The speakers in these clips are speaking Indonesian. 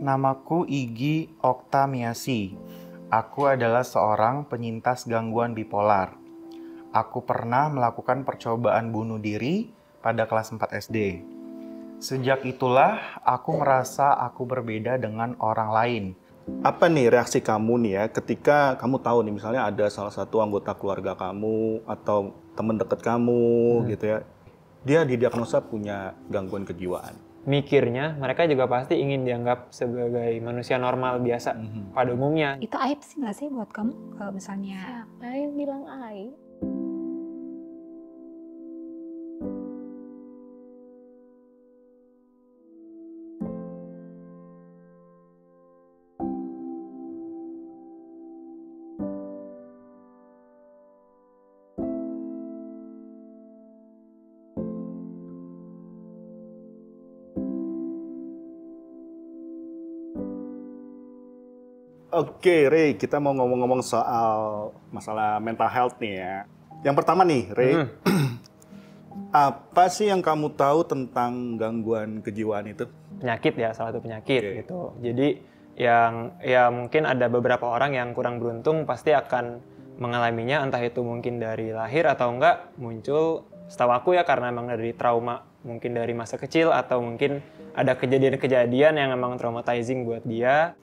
Namaku Igi Oktamiasi. Aku adalah seorang penyintas gangguan bipolar. Aku pernah melakukan percobaan bunuh diri pada kelas 4 SD. Sejak itulah aku merasa aku berbeda dengan orang lain. Apa nih reaksi kamu nih ya ketika kamu tahu nih misalnya ada salah satu anggota keluarga kamu atau teman dekat kamu gitu ya, dia didiagnosa punya gangguan kejiwaan. Mikirnya mereka juga pasti ingin dianggap sebagai manusia normal biasa pada umumnya. Itu aib sih nggak sih buat kamu kalau misalnya? Siapa yang bilang aib? Oke, Rey, kita mau ngomong-ngomong soal masalah mental health nih ya. Yang pertama nih, Rey, apa sih yang kamu tahu tentang gangguan kejiwaan itu? Penyakit ya, salah satu penyakit gitu. Jadi yang ya mungkin ada beberapa orang yang kurang beruntung pasti akan mengalaminya, entah itu mungkin dari lahir atau enggak muncul, setahu aku ya karena emang dari trauma, mungkin dari masa kecil atau mungkin ada kejadian-kejadian yang emang traumatizing buat dia.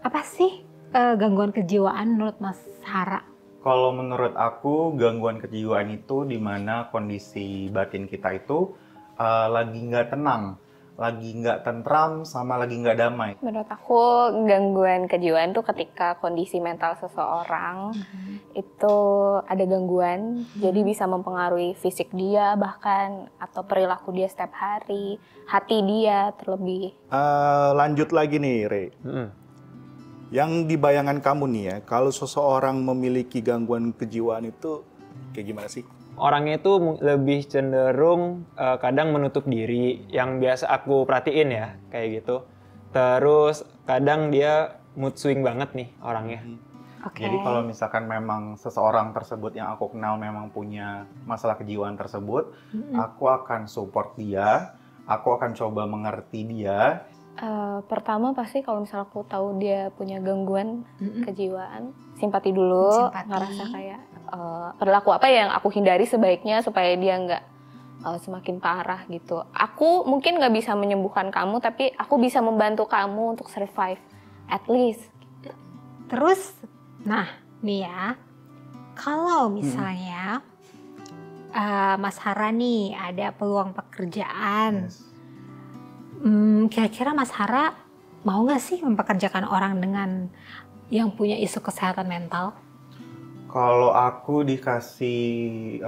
Apa sih gangguan kejiwaan menurut Mas Hara? Kalau menurut aku, gangguan kejiwaan itu di mana kondisi batin kita itu lagi nggak tenang, lagi nggak tentram, sama lagi nggak damai. Menurut aku gangguan kejiwaan tuh ketika kondisi mental seseorang itu ada gangguan, jadi bisa mempengaruhi fisik dia bahkan atau perilaku dia setiap hari, hati dia terlebih. Lanjut lagi nih, Rey. Yang di bayangan kamu nih ya, kalau seseorang memiliki gangguan kejiwaan itu kayak gimana sih? Orangnya itu lebih cenderung kadang menutup diri, yang biasa aku perhatiin ya, kayak gitu. Terus kadang dia mood swing banget nih orangnya. Jadi kalau misalkan memang seseorang tersebut yang aku kenal memang punya masalah kejiwaan tersebut, aku akan support dia, aku akan coba mengerti dia. Pertama pasti kalau misalnya aku tahu dia punya gangguan kejiwaan, simpati dulu, ngerasa kayak perilaku apa yang aku hindari sebaiknya supaya dia nggak semakin parah gitu. Aku mungkin nggak bisa menyembuhkan kamu, tapi aku bisa membantu kamu untuk survive, at least. Terus, nah nih ya, kalau misalnya Mas Hara nih ada peluang pekerjaan, kira-kira Mas Hara mau nggak sih mempekerjakan orang dengan yang punya isu kesehatan mental? Kalau aku dikasih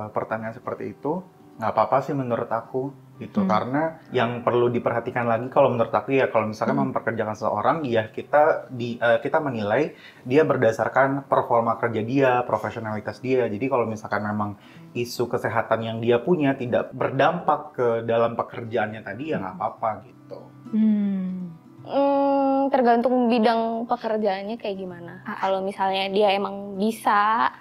pertanyaan seperti itu, nggak apa-apa sih menurut aku gitu. Karena yang perlu diperhatikan lagi kalau menurut aku ya, kalau misalkan mempekerjakan seseorang, ya kita menilai dia berdasarkan performa kerja dia, profesionalitas dia. Jadi kalau misalkan memang isu kesehatan yang dia punya tidak berdampak ke dalam pekerjaannya tadi, ya nggak apa-apa gitu. Tergantung bidang pekerjaannya kayak gimana. Kalau misalnya dia emang bisa,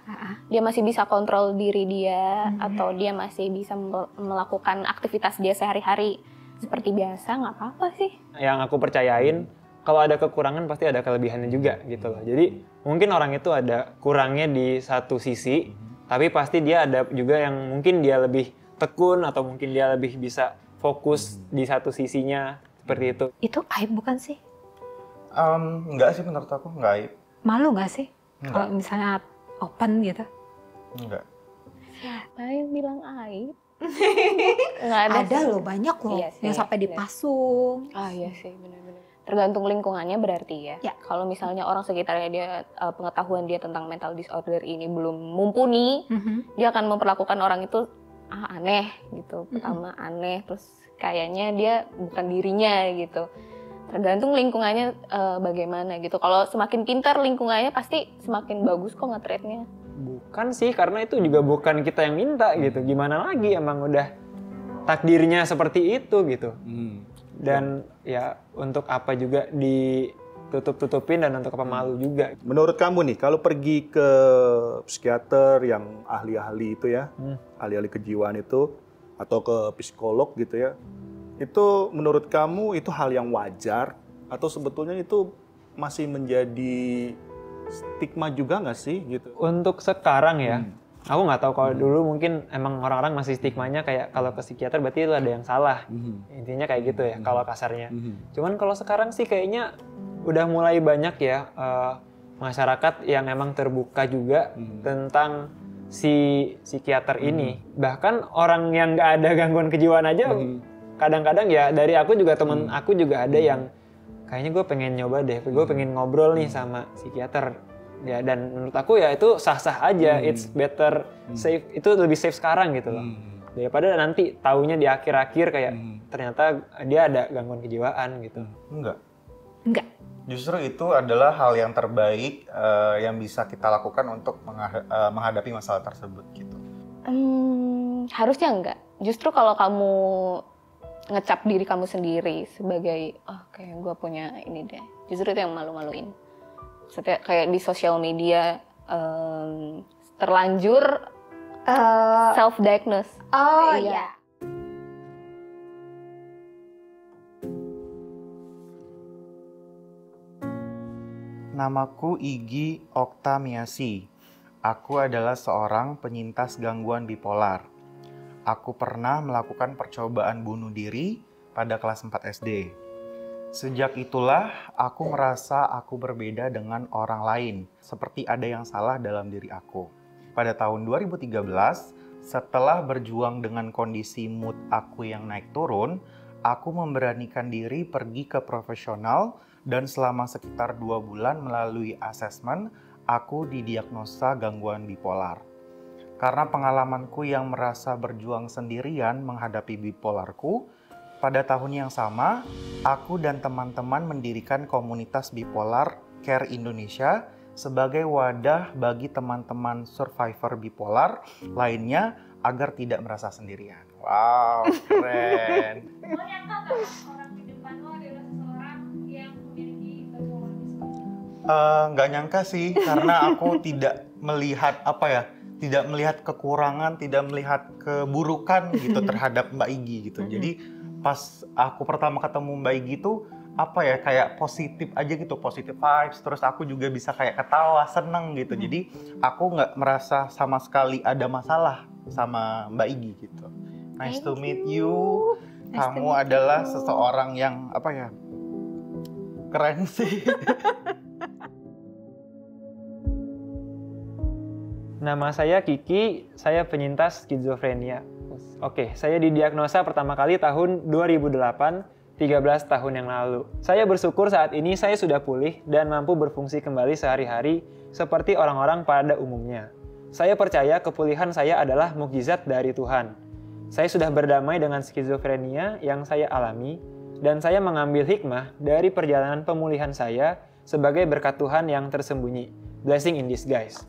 dia masih bisa kontrol diri dia, atau dia masih bisa melakukan aktivitas dia sehari-hari seperti biasa, nggak apa-apa sih. Yang aku percayain, kalau ada kekurangan pasti ada kelebihannya juga gitu loh. Jadi mungkin orang itu ada kurangnya di satu sisi, tapi pasti dia ada juga yang mungkin dia lebih tekun atau mungkin dia lebih bisa fokus di satu sisinya, seperti itu. Itu aib bukan sih? Enggak sih menurut aku, enggak aib. Malu nggak sih kalau misalnya open gitu? Enggak. Siapa yang bilang aib? Nggak ada loh, banyak loh yang sampai dipasung. Iya sih, benar-benar. Tergantung lingkungannya berarti ya. Kalau misalnya orang sekitarnya dia pengetahuan dia tentang mental disorder ini belum mumpuni, dia akan memperlakukan orang itu aneh gitu. Pertama aneh, terus kayaknya dia bukan dirinya gitu. Tergantung lingkungannya bagaimana gitu. Kalau semakin pintar lingkungannya pasti semakin bagus kok nge-treatnya. Bukan sih, karena itu juga bukan kita yang minta gitu. Gimana lagi, emang udah takdirnya seperti itu gitu. Dan ya untuk apa juga ditutup-tutupin dan untuk apa malu juga. Menurut kamu nih, kalau pergi ke psikiater yang ahli-ahli itu ya, ahli-ahli kejiwaan itu, atau ke psikolog gitu ya, Itu menurut kamu itu hal yang wajar atau sebetulnya itu masih menjadi stigma juga nggak sih gitu? Untuk sekarang ya, aku nggak tahu kalau dulu mungkin emang orang-orang masih stigmanya kayak kalau ke psikiater berarti itu ada yang salah. Intinya kayak gitu ya kalau kasarnya. Cuman kalau sekarang sih kayaknya udah mulai banyak ya masyarakat yang emang terbuka juga tentang si psikiater ini. Bahkan orang yang nggak ada gangguan kejiwaan aja kadang-kadang ya dari aku juga temen aku juga ada yang kayaknya gue pengen nyoba deh, gue pengen ngobrol nih sama psikiater. Ya, dan menurut aku ya itu sah-sah aja, it's better, safe, itu lebih safe sekarang gitu loh. Daripada nanti taunya di akhir-akhir kayak ternyata dia ada gangguan kejiwaan gitu. Enggak. Justru itu adalah hal yang terbaik yang bisa kita lakukan untuk menghadapi masalah tersebut gitu. Harusnya enggak. Justru kalau kamu ngecap diri kamu sendiri sebagai kayak gue punya ini deh, justru itu yang malu-maluin. Setiap kayak di sosial media terlanjur self-diagnose. Oh iya. Namaku Igi Oktamiasi. Aku adalah seorang penyintas gangguan bipolar. Aku pernah melakukan percobaan bunuh diri pada kelas 4 SD. Sejak itulah aku merasa aku berbeda dengan orang lain, seperti ada yang salah dalam diri aku. Pada tahun 2013, setelah berjuang dengan kondisi mood aku yang naik turun, aku memberanikan diri pergi ke profesional dan selama sekitar 2 bulan melalui asesmen, aku didiagnosa gangguan bipolar. Karena pengalamanku yang merasa berjuang sendirian menghadapi bipolarku, pada tahun yang sama, aku dan teman-teman mendirikan komunitas Bipolar Care Indonesia sebagai wadah bagi teman-teman survivor bipolar lainnya agar tidak merasa sendirian. Wow, keren. Orang di depan lo adalah seseorang yang memiliki bipolar. Nggak nyangka sih, karena aku tidak melihat tidak melihat kekurangan, tidak melihat keburukan gitu terhadap Mbak Igi gitu. Jadi pas aku pertama ketemu Mbak Igi tuh kayak positif aja gitu, positive vibes. Terus aku juga bisa kayak ketawa, seneng gitu. Jadi aku nggak merasa sama sekali ada masalah sama Mbak Igi gitu. Nice to meet you. Kamu adalah seseorang yang keren sih. Nama saya Kiki, saya penyintas skizofrenia. Oke, saya didiagnosa pertama kali tahun 2008, 13 tahun yang lalu. Saya bersyukur saat ini saya sudah pulih dan mampu berfungsi kembali sehari-hari seperti orang-orang pada umumnya. Saya percaya kepulihan saya adalah mukjizat dari Tuhan. Saya sudah berdamai dengan skizofrenia yang saya alami dan saya mengambil hikmah dari perjalanan pemulihan saya sebagai berkat Tuhan yang tersembunyi. Blessing in disguise.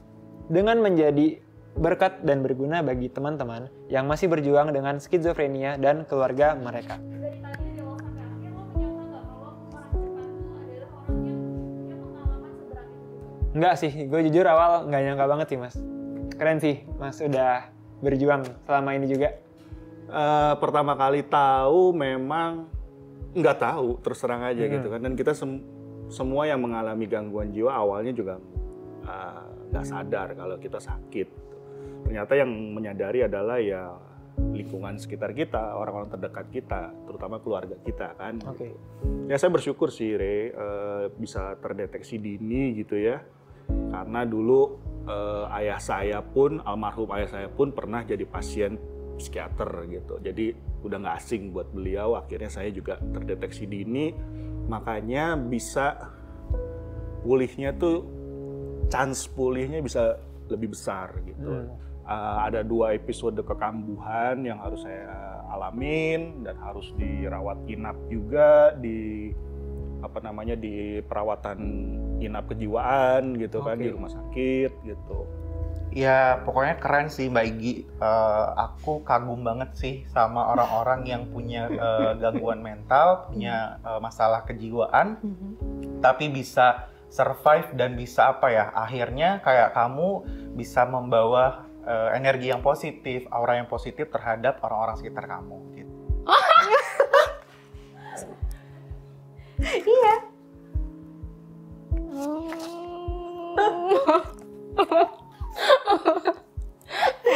Dengan menjadi berkat dan berguna bagi teman-teman yang masih berjuang dengan skizofrenia dan keluarga mereka. Dari tadi dari awal sampai akhir lo menyangka nggak kalau orang di depan itu adalah orang yang punya pengalaman seberat itu juga? Enggak sih, gue jujur awal nggak nyangka banget sih mas. Keren sih mas udah berjuang selama ini juga. Pertama kali tahu memang nggak tahu, terus terang aja gitu kan. Dan kita semua yang mengalami gangguan jiwa awalnya juga nggak sadar kalau kita sakit. Ternyata yang menyadari adalah ya lingkungan sekitar kita, orang-orang terdekat kita, terutama keluarga kita kan. Oke. Ya saya bersyukur sih Re, bisa terdeteksi dini gitu ya. Karena dulu ayah saya pun, almarhum ayah saya pun pernah jadi pasien psikiater gitu. Jadi udah nggak asing buat beliau, akhirnya saya juga terdeteksi dini. Makanya bisa pulihnya tuh, chance pulihnya bisa lebih besar gitu. Ada 2 episode kekambuhan yang harus saya alamin dan harus dirawat inap juga di di perawatan inap kejiwaan gitu kan, di rumah sakit gitu. Ya pokoknya keren sih Mbak Igi. Aku kagum banget sih sama orang-orang yang punya gangguan mental, punya masalah kejiwaan, tapi bisa survive dan bisa akhirnya kayak kamu bisa membawa energi yang positif, aura yang positif terhadap orang-orang sekitar kamu gitu. Iya.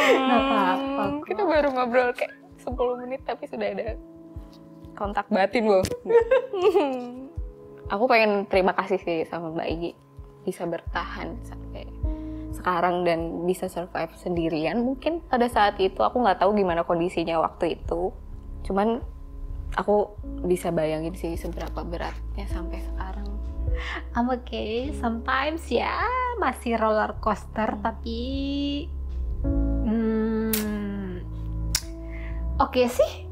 Nggak apa-apa. Kita baru ngobrol kayak 10 menit tapi sudah ada kontak batin loh. Aku pengen terima kasih sih sama Mbak Igi bisa bertahan sampai sekarang dan bisa survive sendirian. Mungkin pada saat itu aku nggak tahu gimana kondisinya waktu itu. Cuman aku bisa bayangin sih seberapa beratnya sampai sekarang. I'm okay, sometimes ya masih roller coaster tapi oke sih,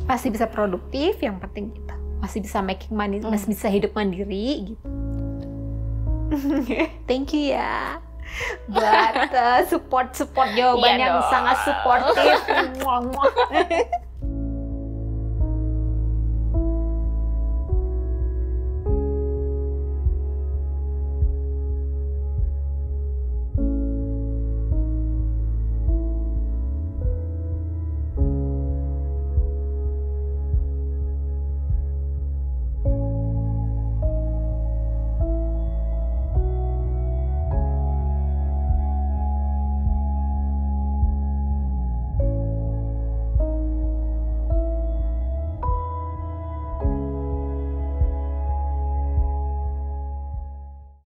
masih bisa produktif, yang penting gitu, masih bisa making money, masih bisa hidup mandiri gitu. Thank you ya buat support jawaban Iya yang dong. sangat suportif.